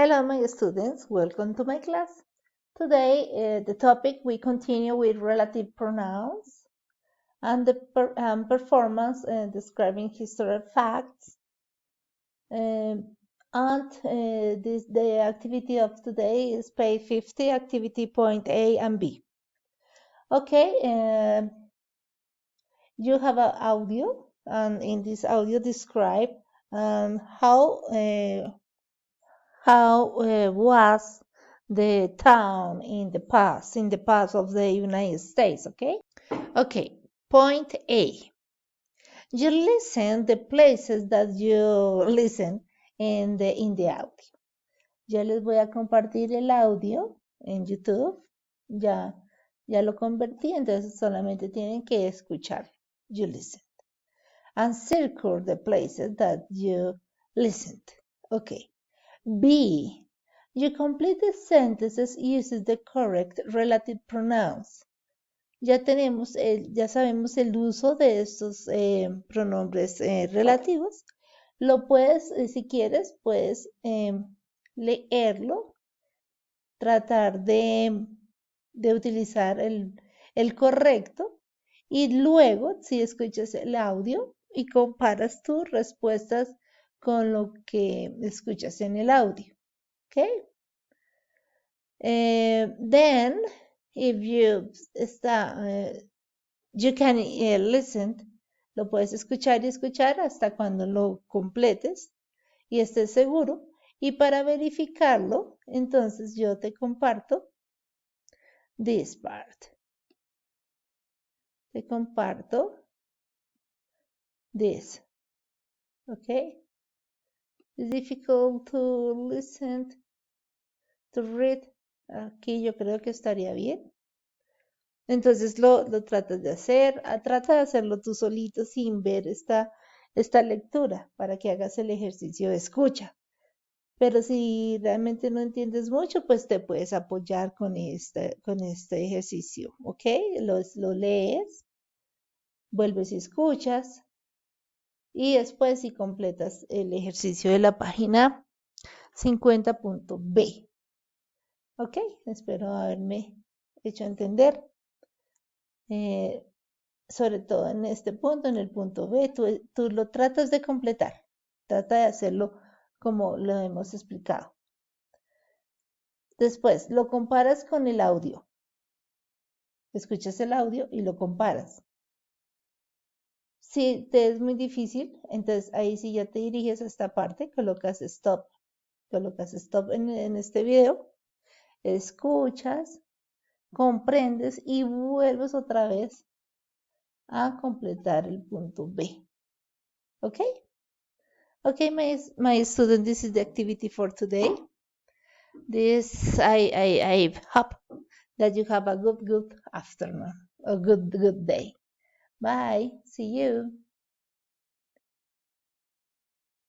Hello, my students. Welcome to my class. Today, the topic we continue with relative pronouns and the performance describing historical facts. The activity of today is page 50, activity point A and B. Okay, you have an audio, and in this audio describe how was the town in the past of the United States, okay? Okay, point A. You listen the places that you listen in the audio. Ya les voy a compartir el audio en YouTube. Ya lo convertí, entonces solamente tienen que escuchar. You listen. And circle the places that you listened. Okay. B. You complete the sentences using the correct relative pronouns. Ya sabemos el uso de estos pronombres relativos. Lo puedes, si quieres, puedes leerlo, tratar de utilizar el correcto y luego, si escuchas el audio y comparas tus respuestas con lo que escuchas en el audio. Okay? Then, if you you can listen, lo puedes escuchar y escuchar hasta cuando lo completes y estés seguro. Y para verificarlo, entonces yo te comparto this part. Te comparto this. Okay? It's difficult to listen, to read. Aquí yo creo que estaría bien. Entonces lo tratas de hacer, trata de hacerlo tú solito sin ver esta lectura para que hagas el ejercicio de escucha. Pero si realmente no entiendes mucho, pues te puedes apoyar con este ejercicio, ¿ok? Lo lees, vuelves y escuchas y después si completas el ejercicio de la página 50.b. ¿Ok? Espero haberme hecho entender. Sobre todo en este punto, en el punto B, tú lo tratas de completar. Trata de hacerlo como lo hemos explicado. Después, lo comparas con el audio. Escuchas el audio y lo comparas. Si te es muy difícil, entonces ahí sí ya te diriges a esta parte, colocas stop. Colocas stop en este video, escuchas, comprendes y vuelves otra vez a completar el punto B. ¿Ok? Okay, my student, this is the activity for today. I hope that you have a good afternoon, a good day. Bye. See you.